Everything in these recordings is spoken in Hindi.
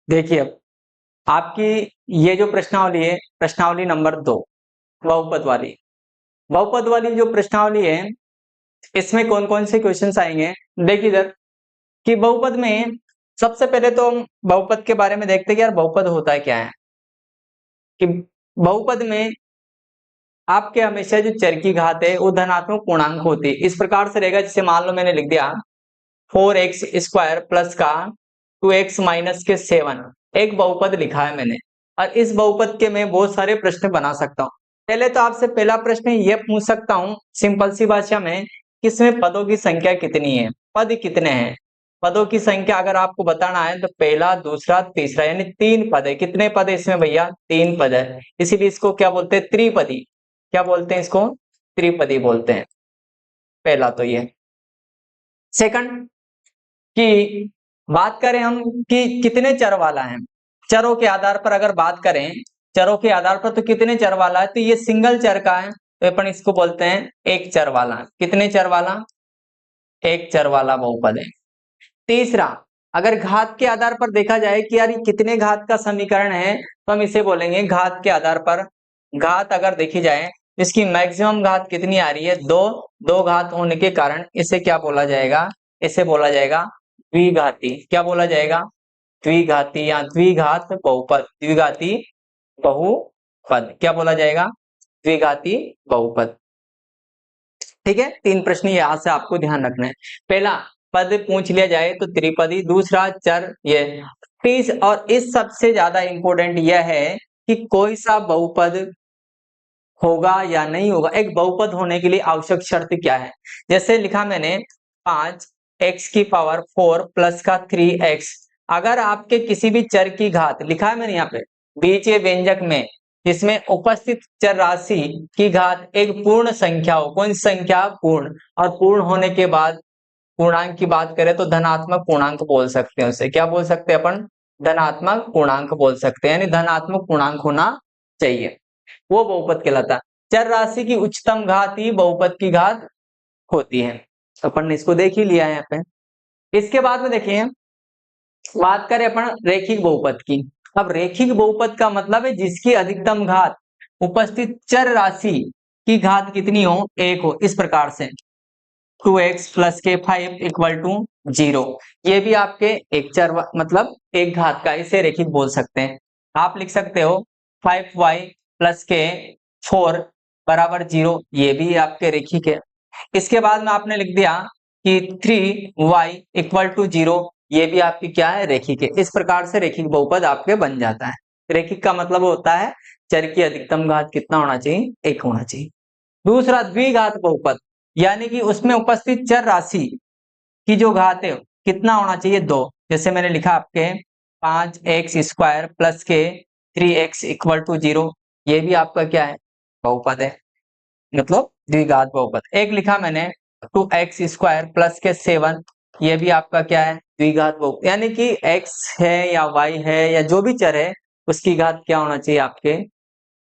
देखिए अब आपकी ये जो प्रश्नावली है, प्रश्नावली नंबर 2 बहुपद वाली, बहुपद वाली जो प्रश्नावली है, इसमें कौन कौन से क्वेश्चंस आएंगे। देखिए इधर कि बहुपद में सबसे पहले तो हम बहुपद के बारे में देखते हैं कि यार बहुपद होता है क्या है। कि बहुपद में आपके हमेशा जो चर की घात है वो धनात्मक पूर्णांक होती है। इस प्रकार से रहेगा, जैसे मान लो मैंने लिख दिया 4x² प्लस का 2x माइनस के 7, एक बहुपद लिखा है मैंने, और इस बहुपद के मैं बहुत सारे प्रश्न बना सकता हूँ। पहले तो आपसे पहला प्रश्न ये पूछ सकता हूँ सिंपल सी भाषा में, किसमें पदों की संख्या कितनी है, पद कितने हैं। पदों की संख्या अगर आपको बताना है तो पहला, दूसरा, तीसरा, यानी 3 पद है। कितने पद है इसमें भैया? 3 पद है, इसीलिए इसको क्या बोलते हैं? त्रिपदी। क्या बोलते हैं इसको? त्रिपदी बोलते हैं। पहला तो ये। सेकंड कि बात करें हम कि कितने चर वाला है, चरों के आधार पर अगर बात करें, चरों के आधार पर तो कितने चर वाला है, तो ये सिंगल चर का है, तो अपन इसको बोलते हैं एक चर वाला। कितने चर वाला? एक चर वाला बहुपद है। तीसरा, अगर घात के आधार पर देखा जाए कि यार ये कितने घात का समीकरण है, तो हम इसे बोलेंगे घात के आधार पर। घात अगर देखी जाए, इसकी मैक्सिमम घात कितनी आ रही है? 2। 2 घात होने के कारण इसे क्या बोला जाएगा? इसे बोला जाएगा द्विघाती। क्या बोला जाएगा? द्विघाती या द्विघात बहुपद। द्विघाती बहुपद क्या बोला जाएगा? द्विघाती बहुपद। ठीक है, 3 प्रश्न यहां से आपको ध्यान रखना है। पहला पद पूछ लिया जाए तो त्रिपदी, दूसरा चर ये। तीस और इस सबसे ज्यादा इंपॉर्टेंट यह है कि कोई सा बहुपद होगा या नहीं होगा। एक बहुपद होने के लिए आवश्यक शर्त क्या है? जैसे लिखा मैंने 5x⁴ प्लस का 3x, अगर आपके किसी भी चर की घात लिखा है मैंने यहाँ पे बीजीय व्यंजक में, जिसमें उपस्थित चर राशि की घात एक पूर्ण संख्या हो। कौन संख्या? पूर्ण। और पूर्ण होने के बाद पूर्णांक की बात करें तो धनात्मक पूर्णांक बोल सकते हैं उसे। क्या बोल सकते हैं अपन? धनात्मक पूर्णांक बोल सकते हैं, यानी धनात्मक पूर्णांक होना चाहिए, वो बहुपद कहलाता है। चर राशि की उच्चतम घात ही बहुपद की घात होती है। अपन ने इसको देख ही लिया है यहाँ पे। इसके बाद में देखिए, बात करें अपन रेखिक बहुपद की। अब रेखिक बहुपद का मतलब है जिसकी अधिकतम घात उपस्थित चर राशि की घात कितनी हो? 1 हो। इस प्रकार से 2x प्लस के 5 इक्वल टू 0, ये भी आपके एक चर मतलब एक घात का, इसे रेखिक बोल सकते हैं। आप लिख सकते हो 5y प्लस के 4 बराबर 0, ये भी आपके रेखिक है। इसके बाद में आपने लिख दिया कि 3y इक्वल टू 0, ये भी आपकी क्या है? रेखिक है। इस प्रकार से रेखिक बहुपद आपके बन जाता है। रेखिक का मतलब होता है चर की अधिकतम घात कितना होना चाहिए? 1 होना चाहिए। दूसरा द्विघात बहुपद, यानी कि उसमें उपस्थित चर राशि की जो घात है कितना होना चाहिए? 2। जैसे मैंने लिखा आपके 5x² प्लस के 3x इक्वल टू 0, ये भी आपका क्या है? बहुपद है, मतलब द्विघात बहुपद। एक लिखा मैंने 2x² प्लस के 7, ये भी आपका क्या है? द्विघात बहुपद। यानी कि x है या y है या जो भी चर है उसकी घात क्या होना चाहिए? आपके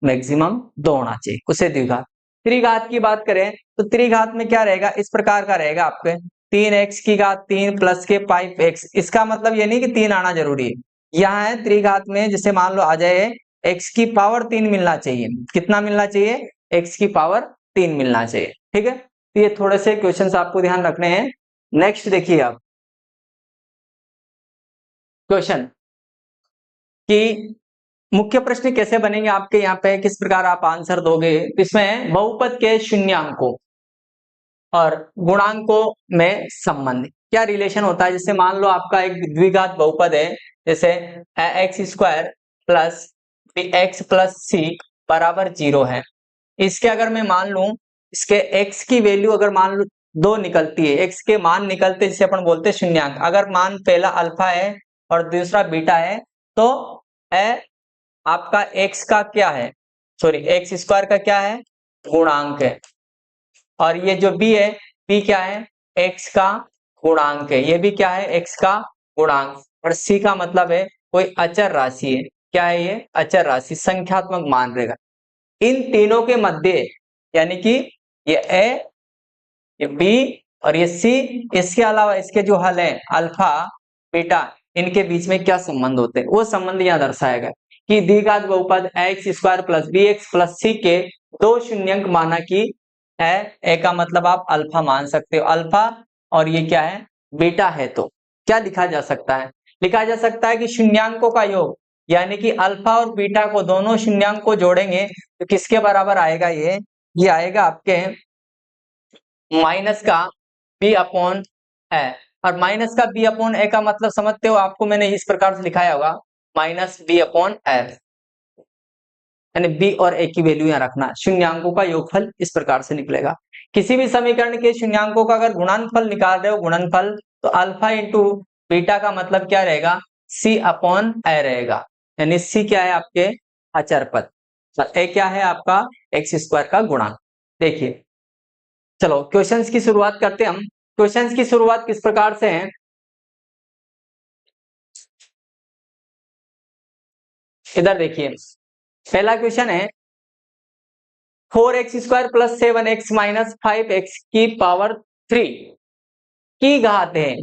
मैक्सिमम 2 होना चाहिए, उसे द्विघात। त्रिघात की बात करें तो त्रिघात में क्या रहेगा? इस प्रकार का रहेगा आपके 3x की घात 3 प्लस के 5x। इसका मतलब ये नहीं कि 3 आना जरूरी है, यहाँ है त्रिघात में जैसे मान लो आ जाए x की पावर 3 मिलना चाहिए। कितना मिलना चाहिए? x की पावर 3 मिलना चाहिए। ठीक है, तो ये थोड़े से क्वेश्चंस आपको ध्यान रखने हैं। नेक्स्ट देखिए आप क्वेश्चन कि मुख्य प्रश्न कैसे बनेंगे आपके यहाँ पे, किस प्रकार आप आंसर दोगे। इसमें बहुपद के शून्यांकों और गुणांकों में संबंध क्या रिलेशन होता है। जैसे मान लो आपका एक द्विघात बहुपद है, जैसे x² plus x plus c बराबर 0 है। इसके अगर मैं मान लूं, इसके x की वैल्यू अगर मान लो 2 निकलती है, x के मान निकलते जिसे अपन बोलते हैं शून्यांक। अगर मान पहला अल्फा है और दूसरा बीटा है, तो आपका x का क्या है? सॉरी, x² का क्या है? गुणांक है। और ये जो b है, b क्या है? x का गुणांक है। ये भी क्या है? x का गुणांक। और c का मतलब है कोई अचर राशि है। क्या है ये? अचर राशि, संख्यात्मक मान रहेगा। इन तीनों के मध्य, यानी कि ये a, ये b और ये c, इसके अलावा इसके जो हल है अल्फा बीटा, इनके बीच में क्या संबंध होते हैं, वो संबंध यहाँ दर्शाया गया कि द्विघात बहुपद x square plus b x plus c के दो शून्यंक माना कि है, ए का मतलब आप अल्फा मान सकते हो, अल्फा और ये क्या है बीटा है, तो क्या लिखा जा सकता है, लिखा जा सकता है कि शून्यांकों का योग यानी कि अल्फा और बीटा को दोनों शून्यांक को जोड़ेंगे तो किसके बराबर आएगा, ये आएगा आपके माइनस का बी अपॉन ए। और माइनस का बी अपॉन ए का मतलब समझते हो, आपको मैंने इस प्रकार से लिखाया होगा माइनस बी अपॉन ए, यानी बी और ए की वैल्यू यहाँ रखना, शून्यांकों का योगफल इस प्रकार से निकलेगा। किसी भी समीकरण के शून्यांकों का अगर गुणनफल निकाल रहे हो, गुणनफल, तो अल्फा इंटू बीटा का मतलब क्या रहेगा, सी अपॉन ए रहेगा, यानी सी क्या है आपके अचर पद, ए क्या है आपका एक्स स्क्वायर का गुणांक। देखिए चलो क्वेश्चंस की शुरुआत करते हैं हम। क्वेश्चंस की शुरुआत किस प्रकार से है, इधर देखिए पहला क्वेश्चन है 4x square plus 7x minus 5x की पावर 3 की घात है।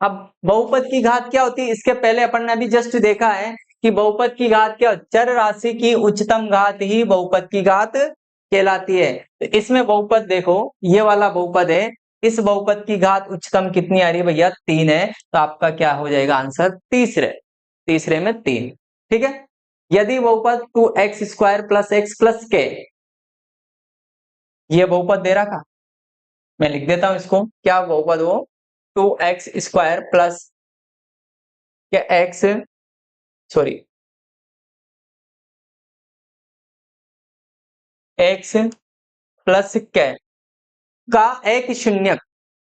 अब बहुपद की घात क्या होती है, इसके पहले अपन ने अभी जस्ट देखा है कि बहुपद की घात क्या, चर राशि की उच्चतम घात ही बहुपद की घात कहलाती है। तो इसमें बहुपद देखो, ये वाला बहुपद है, इस बहुपद की घात उच्चतम कितनी आ रही है भैया, 3 है, तो आपका क्या हो जाएगा आंसर, तीसरे में 3, ठीक है। यदि बहुपद 2x square plus x plus के, ये बहुपद दे रखा, मैं लिख देता हूं इसको, क्या बहुपद वो 2x स्क्वायर प्लस क्या एक्स, सॉरी एक्स प्लस कै का एक शून्यक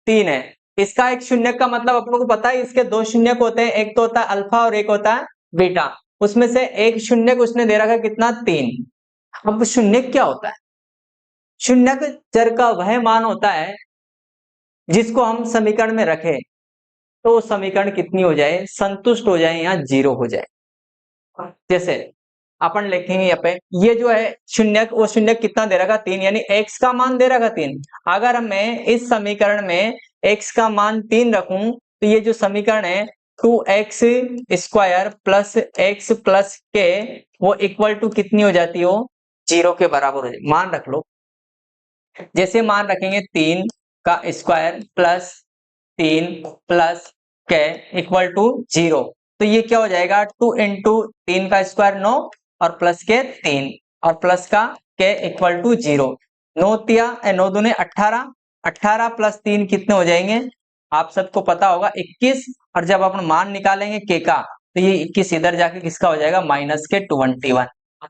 3 है। इसका एक शून्यक का मतलब आप लोगों को पता है, इसके दो शून्यक होते हैं, एक तो होता है अल्फा और एक होता है बीटा, उसमें से एक शून्यक उसने दे रखा कितना, 3। अब शून्यक क्या होता है, शून्यक चर का वह मान होता है जिसको हम समीकरण में रखें तो समीकरण कितनी हो जाए, संतुष्ट हो जाए या जीरो हो जाए। जैसे अपन लिखेंगे यहाँ पे, ये जो है शून्यक, वो शून्यक कितना दे रखा, 3, यानी x का मान दे रखा 3। अगर मैं इस समीकरण में x का मान 3 रखूं तो ये जो समीकरण है 2x square plus x plus के, वो इक्वल टू कितनी हो जाती हो, जीरो के बराबर हो जाए, मान रख लो। जैसे मान रखेंगे 3 का स्क्वायर प्लस 3 प्लस के इक्वल टू 0, तो ये क्या हो जाएगा, 2 इंटू 3 का स्क्वायर 9 और प्लस के 3 और प्लस का के इक्वल टू 0, 9 दूने 18, 18 प्लस 3 कितने हो जाएंगे, आप सबको पता होगा 21, और जब अपन मान निकालेंगे के का तो ये 21 इधर जाके किसका हो जाएगा, माइनस के 21।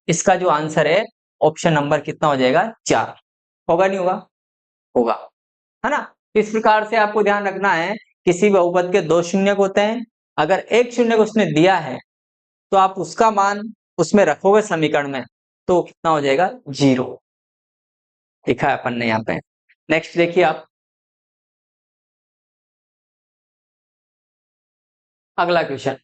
इसका जो आंसर है ऑप्शन नंबर कितना हो जाएगा, 4। होगा नहीं होगा, होगा, है ना। इस प्रकार से आपको ध्यान रखना है, किसी बहुपद के दो शून्यक होते हैं, अगर एक शून्यक उसने दिया है तो आप उसका मान उसमें रखोगे समीकरण में तो कितना हो जाएगा, 0, लिखा है अपन ने यहाँ पे। नेक्स्ट देखिए आप, अगला क्वेश्चन,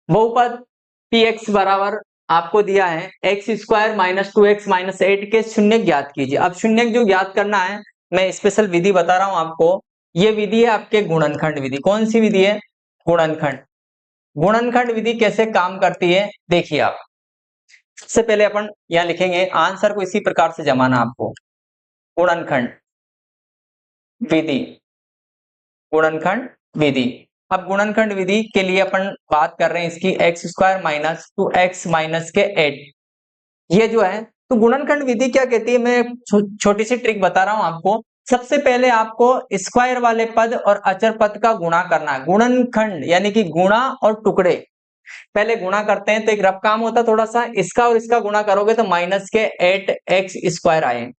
बहुपद px बराबर आपको दिया है x square minus 2x minus 8 के शून्य ज्ञात कीजिए। अब शून्य जो ज्ञात करना है, मैं स्पेशल विधि बता रहा हूं आपको, ये विधि है आपके गुणनखंड विधि। कौन सी विधि है, गुणनखंड। गुणनखंड विधि कैसे काम करती है, देखिए आप, सबसे पहले अपन यहां लिखेंगे आंसर को इसी प्रकार से जमाना आपको, गुणनखंड विधि, गुणनखंड विधि। अब गुणनखंड विधि के लिए अपन बात कर रहे हैं इसकी, x square minus 2x minus के 8, ये जो है, तो गुणनखंड विधि क्या कहती है, मैं छोटी सी ट्रिक बता रहा हूं आपको। सबसे पहले आपको स्क्वायर वाले पद और अचर पद का गुणा करना है, गुणनखंड यानी कि गुणा और टुकड़े, पहले गुणा करते हैं तो एक रफ काम होता है थोड़ा सा, इसका और इसका गुणा करोगे तो माइनस के 8x स्क्वायर आए,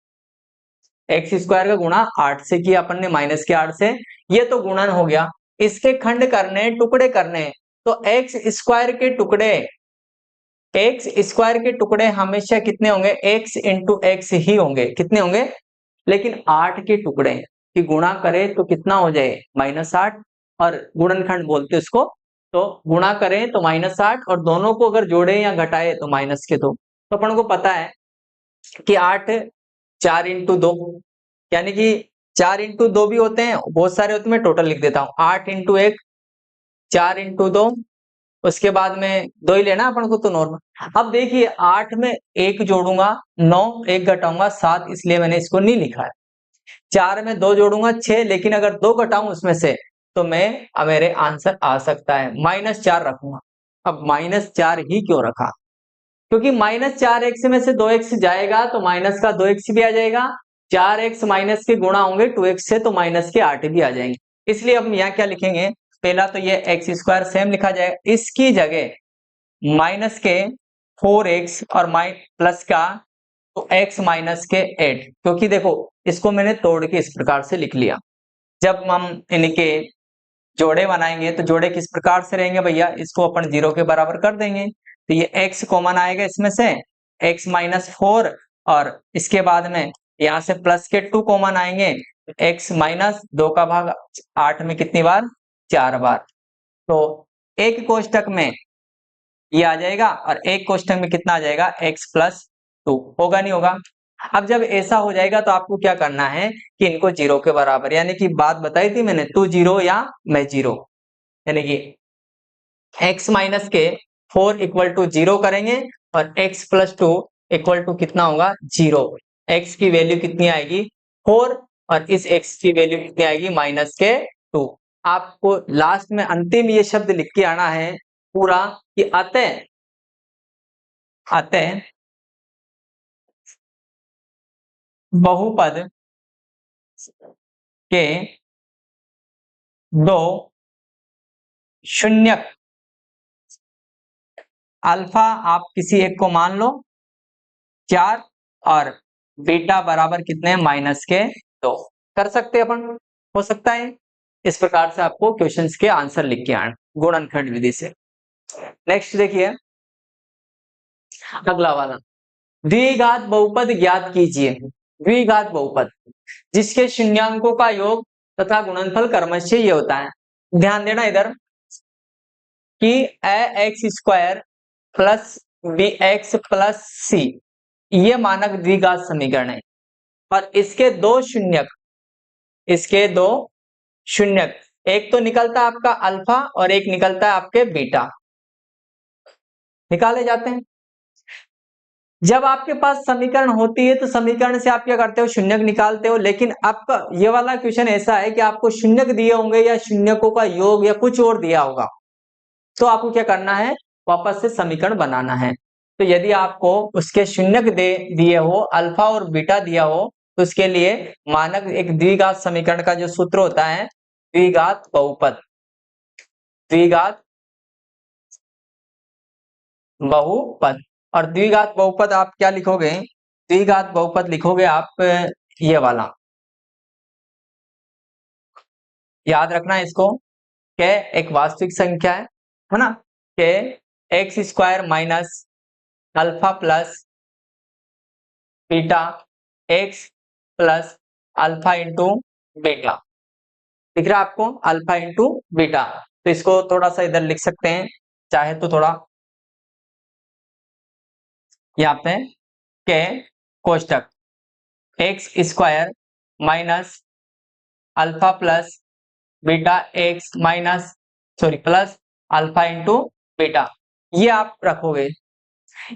एक्स स्क्वायर का गुणा 8 से किया अपन ने, माइनस के 8 से, ये तो गुणन हो गया। इसके खंड करने, टुकड़े करने, तो एक्स स्क्वायर के टुकड़े, एक्स स्क्वायर के टुकड़े हमेशा कितने होंगे, एक्स इंटू एक्स ही होंगे, कितने होंगे, लेकिन 8 के टुकड़े की गुणा करें तो कितना हो जाए, -8, और गुणनखंड बोलते हैं उसको, तो गुणा करें तो -8 और दोनों को अगर जोड़े या घटाए तो माइनस के 2। तो अपन को पता है कि 8 4 इंटू 2, यानी कि 4 इंटू 2 भी होते हैं, बहुत सारे होते हैं, मैं टोटल लिख देता हूं, 8 इंटू 1 4 इंटू 2 उसके बाद में 2 ही लेना अपन को तो नॉर्मल। अब देखिए 8 में 1 जोड़ूंगा 9, 1 घटाऊंगा 7, इसलिए मैंने इसको नहीं लिखा है। 4 में 2 जोड़ूंगा 6, लेकिन अगर 2 घटाऊं उसमें से तो मेरे आंसर आ सकता है -4 रखूंगा। अब -4 ही क्यों रखा? क्योंकि -4x में से 2x जाएगा तो माइनस का 2x भी आ जाएगा, 4x माइनस के गुणा होंगे 2x से तो माइनस के 8 भी आ जाएंगे। इसलिए अब यहाँ क्या लिखेंगे, पहला तो ये x स्क्वायर सेम लिखा जाएगा, इसकी जगह माइनस के 4x और प्लस का तो x माइनस के 8, क्योंकि देखो इसको मैंने तोड़ के इस प्रकार से लिख लिया। जब हम इनके जोड़े बनाएंगे तो जोड़े किस प्रकार से रहेंगे भैया, इसको अपन 0 के बराबर कर देंगे तो ये x कॉमन आएगा इसमें से, x माइनस 4, और इसके बाद में यहाँ से प्लस के 2 कॉमन आएंगे, x माइनस 2 का भाग 8 में कितनी बार, 4 बार। तो एक कोष्टक में ये आ जाएगा और एक कोष्टक में कितना आ जाएगा, x प्लस 2, होगा नहीं होगा। अब जब ऐसा हो जाएगा तो आपको क्या करना है कि इनको 0 के बराबर, यानी कि बात बताई थी मैंने, तू 0 या मैं 0, यानी कि x माइनस के 4 इक्वल टू 0 करेंगे और x प्लस 2 इक्वल टू कितना होगा, 0। x की वैल्यू कितनी आएगी, 4, और इस x की वैल्यू कितनी आएगी, माइनस के 2। आपको लास्ट में अंतिम ये शब्द लिख के आना है पूरा कि अतः बहुपद के 2 शून्यक अल्फा आप किसी एक को मान लो 4 और बीटा बराबर कितने, माइनस के 2, कर सकते हैं अपन, हो सकता है। इस प्रकार से आपको क्वेश्चंस के आंसर लिख के आए गुणनखंड विधि से। नेक्स्ट देखिए अगला वाला, द्विघात बहुपद ज्ञात कीजिए। द्विघात बहुपद जिसके शून्यांकों का योग तथा गुणनफल क्रमशः ये होता है। ध्यान देना इधर कि x square plus b x plus c ये मानक द्विघात समीकरण है, और इसके दो शून्यक, एक तो निकलता है आपका अल्फा और एक निकलता है आपके बीटा, निकाले जाते हैं। जब आपके पास समीकरण होती है तो समीकरण से आप क्या करते हो, शून्यक निकालते हो। लेकिन आपका ये वाला क्वेश्चन ऐसा है कि आपको शून्यक दिए होंगे या शून्यकों का योग या कुछ और दिया होगा, तो आपको क्या करना है, वापस से समीकरण बनाना है। तो यदि आपको उसके शून्यक दिए हो, अल्फा और बीटा दिया हो, तो उसके लिए मानक एक द्विघात समीकरण का जो सूत्र होता है, द्विघात बहुपद, द्विघात बहुपद। और द्विघात बहुपद आप क्या लिखोगे, द्विघात बहुपद लिखोगे आप ये वाला, याद रखना इसको, के एक वास्तविक संख्या है ना, के x square minus alpha plus beta x plus alpha into beta, दिख रहा है आपको, अल्फा इंटू बीटा। तो इसको थोड़ा सा इधर लिख सकते हैं, चाहे तो थोड़ा यहाँ पे के कोष्टक x square minus alpha plus beta x minus plus alpha into beta, ये आप रखोगे।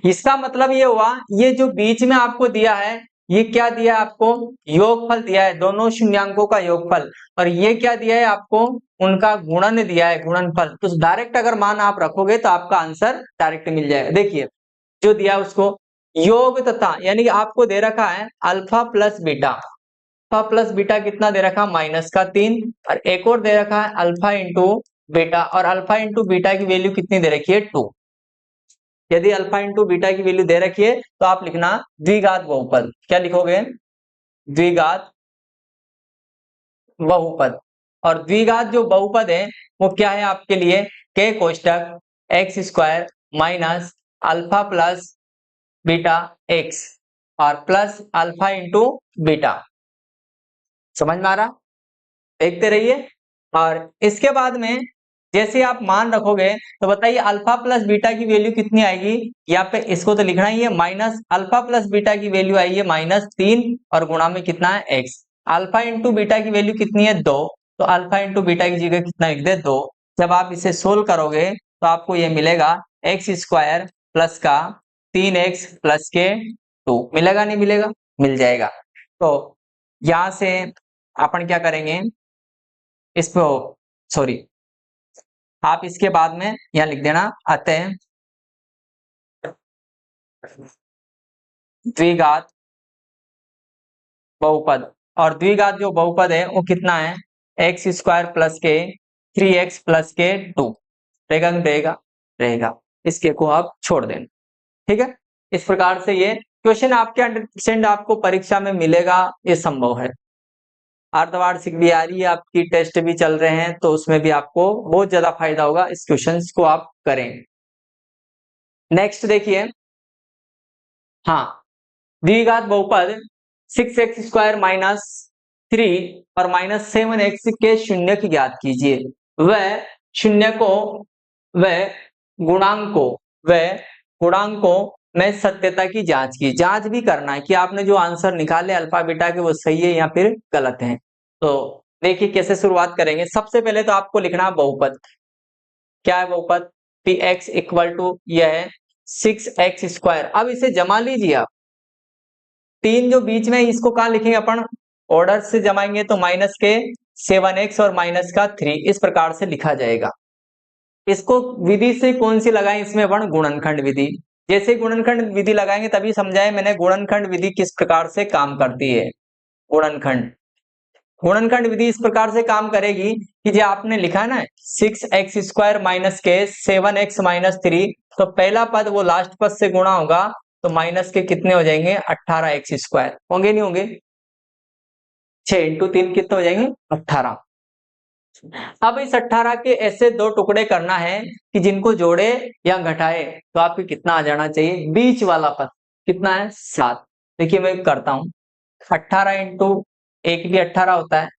इसका मतलब ये हुआ, ये जो बीच में आपको दिया है, ये क्या दिया है आपको, योगफल दिया है, दोनों शून्यांकों का योगफल। और ये क्या दिया है आपको, उनका गुणन दिया है, गुणनफल। तो डायरेक्ट अगर मान आप रखोगे तो आपका आंसर डायरेक्ट मिल जाएगा। देखिए जो दिया उसको योग तथा, यानी कि आपको दे रखा है alpha plus beta, alpha plus beta कितना दे रखा, माइनस का 3, और एक और दे रखा है अल्फा इंटू बीटा, और अल्फा इंटू बीटा की वैल्यू कितनी दे रखी है, 2। यदि अल्फा इंटू बीटा की वैल्यू दे रखी है तो आप लिखना द्विघात बहुपद, क्या लिखोगे, द्विघात बहुपद। और द्विघात जो बहुपद है वो क्या है आपके लिए, के कोष्टक x square minus alpha plus beta x और प्लस अल्फा इंटू बीटा। समझ में आ रहा, देखते रहिए। और इसके बाद में जैसे आप मान रखोगे तो बताइए अल्फा प्लस बीटा की वैल्यू कितनी आएगी, यहाँ पे इसको तो लिखना ही है, माइनस अल्फा प्लस बीटा की वैल्यू आई है -3 और गुणा में कितना है एक्स। अल्फा इंटू बीटा की वैल्यू कितनी है 2, तो अल्फा इंटू बीटा की जगह कितना लिख दे 2। जब आप इसे सोल्व करोगे तो आपको ये मिलेगा एक्स स्क्वायर प्लस का 3x प्लस के 2 मिलेगा, नहीं मिलेगा? मिल जाएगा। तो यहां से अपन क्या करेंगे, इसको सॉरी आप इसके बाद में यहाँ लिख देना, अतः द्विघात बहुपद, और द्विघात जो बहुपद है वो कितना है, एक्स स्क्वायर प्लस के 3x प्लस के 2 रहेगा, नहीं रहेगा? रहेगा। इसके को आप छोड़ देना, ठीक है। इस प्रकार से ये क्वेश्चन आपके 100% आपको परीक्षा में मिलेगा, ये संभव है। अर्धवार्षिक भी आ रही है आपकी, टेस्ट भी चल रहे हैं, तो उसमें भी आपको बहुत ज्यादा फायदा होगा, इस क्वेश्चन को आप करें। नेक्स्ट देखिए, हाँ, द्विघात बहुपद 6x स्क्वायर माइनस 3 और माइनस 7x के शून्य की ज्ञात कीजिए। वह शून्य को वह गुणांकों में सत्यता की जांच की। जांच भी करना है कि आपने जो आंसर निकाले अल्फा बीटा के वो सही है या फिर गलत है। तो देखिए कैसे शुरुआत करेंगे। सबसे पहले तो आपको लिखना बहुपद। क्या है बहुपद? पी एक्स इक्वल टू यह है 6x स्क्वायर। अब इसे जमा लीजिए आप, 3 जो बीच में इसको कहां लिखेंगे अपन, ऑर्डर से जमाएंगे तो माइनस के 7x और माइनस का 3 इस प्रकार से लिखा जाएगा। इसको विधि से कौन सी लगाएं, इसमें अपन गुणनखंड विधि। जैसे गुणनखंड विधि लगाएंगे तभी समझाए मैंने गुणनखंड विधि किस प्रकार से काम करती है। गुणनखंड विधि इस प्रकार से काम करेगी कि जो आपने लिखा है ना 6x स्क्वायर माइनस के 7x माइनस 3, तो पहला पद वो लास्ट पद से गुणा होगा तो माइनस के कितने हो जाएंगे, 18x स्क्वायर होंगे, नहीं होंगे? 6 इंटू 3 कितने हो जाएंगे, 18। अब इस 18 के ऐसे दो टुकड़े करना है कि जिनको जोड़े या घटाए तो आपको कितना आ जाना चाहिए, बीच वाला पद कितना है, 7। देखिए मैं करता हूं, 18 इंटू 1 भी 18 होता है,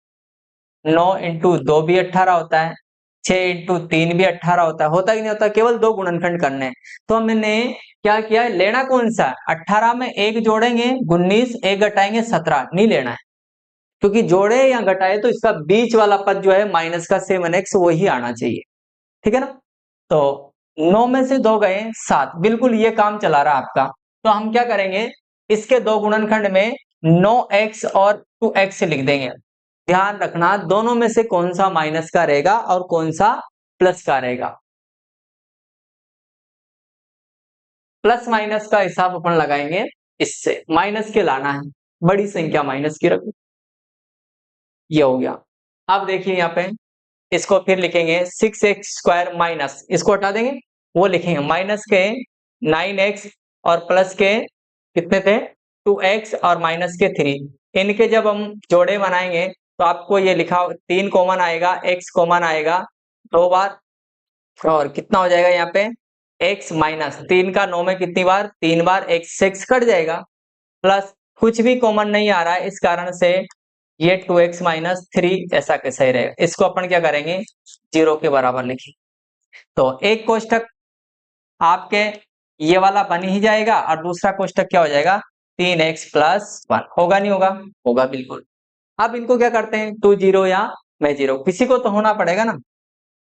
9 इंटू 2 भी 18 होता है, 6 इंटू 3 भी 18 होता है कि नहीं होता? केवल दो गुणनखंड करने हैं। तो हमने क्या किया, लेना कौन सा, 18 में एक जोड़ेंगे 19, एक घटाएंगे 17, नहीं लेना है, क्योंकि जोड़े या घटाए तो इसका बीच वाला पद जो है माइनस का 7x वही आना चाहिए, ठीक है ना। तो 9 में से 2 गए 7, बिल्कुल ये काम चला रहा आपका। तो हम क्या करेंगे, इसके दो गुणनखंड में 9x और 2x लिख देंगे। ध्यान रखना दोनों में से कौन सा माइनस का रहेगा और कौन सा प्लस का रहेगा। प्लस माइनस का हिसाब अपन लगाएंगे, इससे माइनस के लाना है, बड़ी संख्या माइनस की रखो, ये हो गया। अब देखिए यहाँ पे इसको फिर लिखेंगे 6x स्क्वायर माइनस, इसको हटा देंगे, वो लिखेंगे माइनस के 9x और प्लस के कितने थे, 2x और माइनस के 3। इनके जब हम जोड़े बनाएंगे तो आपको ये लिखा 3 कॉमन आएगा, x कॉमन आएगा 2 बार, और कितना हो जाएगा यहाँ पे x माइनस 3 का 9 में कितनी बार, 3 बार, x से x कट जाएगा, प्लस कुछ भी कॉमन नहीं आ रहा है इस कारण से ये 2x माइनस 3 ऐसा कैसा ही रहेगा। इसको अपन क्या करेंगे, 0 के बराबर लिखेंगे। तो एक कोष्टक आपके ये वाला बन ही जाएगा और दूसरा कोष्टक क्या हो जाएगा, 3x प्लस 1 होगा, नहीं होगा? होगा बिल्कुल। अब इनको क्या करते हैं, 2 0 या मैं 0, किसी को तो होना पड़ेगा ना।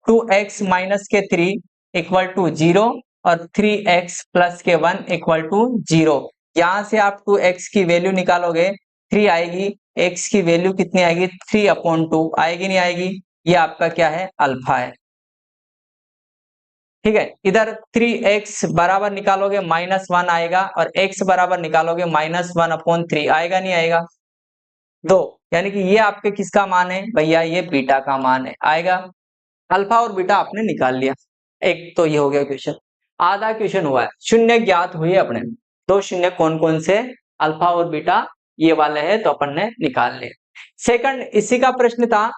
2x माइनस के 3 इक्वल टू 0 और 3x प्लस के 1 इक्वल टू 0। यहां से आप 2x की वैल्यू निकालोगे 3 आएगी, x की वैल्यू कितनी आएगी, 3/2 आएगी, नहीं आएगी? ये आपका क्या है, अल्फा है, ठीक है। इधर 3x बराबर निकालोगे -1 आएगा और x बराबर निकालोगे -1/3 आएगा, नहीं आएगा? 2, यानी कि ये आपके किसका मान है भैया, ये बीटा का मान है, आएगा। अल्फा और बीटा आपने निकाल लिया। एक तो ये हो गया क्वेश्चन। आधा क्वेश्चन हुआ है, शून्य ज्ञात हुए अपने, दो शून्य कौन कौन से, अल्फा और बीटा ये वाले है, तो अपन ने निकाल लिया। सेकंड इसी का प्रश्न था,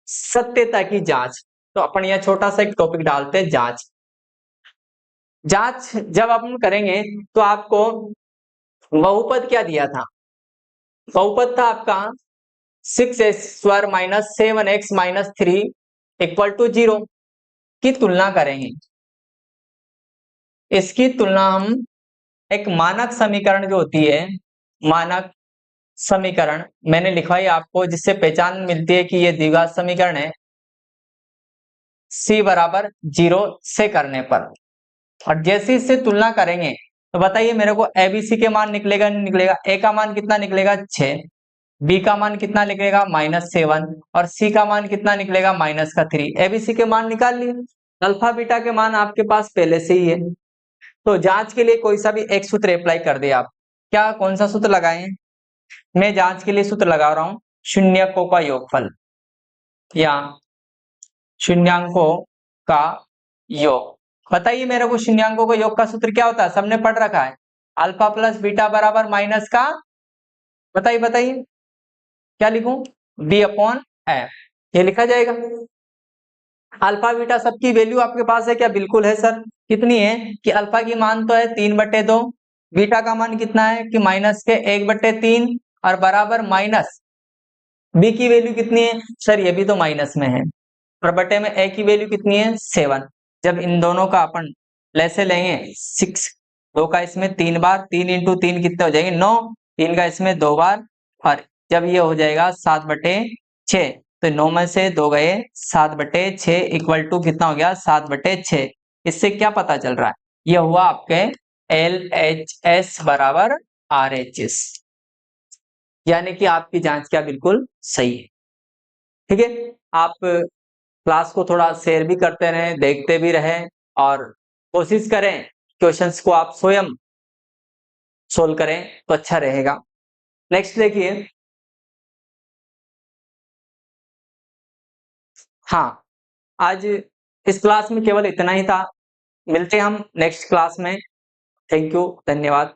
सत्यता की जांच। तो अपन यह छोटा सा एक टॉपिक डालते हैं, जांच। जांच जब अपन करेंगे तो आपको बहुपद क्या दिया था, बहुपद था आपका 6x square minus 7x minus 3 equal to 0 की तुलना करेंगे। इसकी तुलना हम एक मानक समीकरण जो होती है, मानक समीकरण मैंने लिखवाई आपको, जिससे पहचान मिलती है कि ये द्विघात समीकरण है। C बराबर 0 से करने पर। और जैसे इससे तुलना करेंगे तो बताइए मेरे को ABC के मान निकलेगा नहीं निकलेगा? A का मान कितना निकलेगा 6, B का मान कितना निकलेगा -7 और C का मान कितना निकलेगा -3। ABC के मान निकाल लिए, अल्फा बीटा के मान आपके पास पहले से ही है। तो जांच के लिए कोई सा भी एक सूत्र अप्लाई कर दिया आप। क्या कौन सा सूत्र लगाएं? मैं जांच के लिए सूत्र लगा रहा हूं, शून्यकों का योगफल या शून्यांकों का योग। बताइए मेरे को शून्यांकों का योग का सूत्र क्या होता है? सबने पढ़ रखा है, अल्फा प्लस बीटा बराबर माइनस का, बताइए बताइए क्या लिखूं? बी अपॉन एफ, ये लिखा जाएगा। अल्फा बीटा सबकी वैल्यू आपके पास है क्या? बिल्कुल है सर। कितनी है कि अल्फा की मान तो है 3/2, बीटा का मान कितना है कि माइनस के 1/3 और बराबर माइनस बी की वैल्यू कितनी है सर? ये भी तो माइनस में है। और बटे में ए की वैल्यू कितनी है 7। जब इन दोनों का अपन लेसे लेंगे 6, 2 का इसमें 3 बार, 3 इंटू 3 कितने हो जाएंगे 9, 3 का इसमें 2 बार, और जब ये हो जाएगा 7/6, तो 9 में से 2 गए, 7/6 इक्वल टू कितना हो गया 7/6। इससे क्या पता चल रहा है? ये हुआ आपके LHS बराबर RHS, यानी कि आपकी जांच क्या बिल्कुल सही है। ठीक है, आप क्लास को थोड़ा शेयर भी करते रहें, देखते भी रहें और कोशिश करें क्वेश्चंस को आप स्वयं सोल्व करें तो अच्छा रहेगा। नेक्स्ट देखिए, हाँ, आज इस क्लास में केवल इतना ही था। मिलते हैं हम नेक्स्ट क्लास में। थैंक यू, धन्यवाद।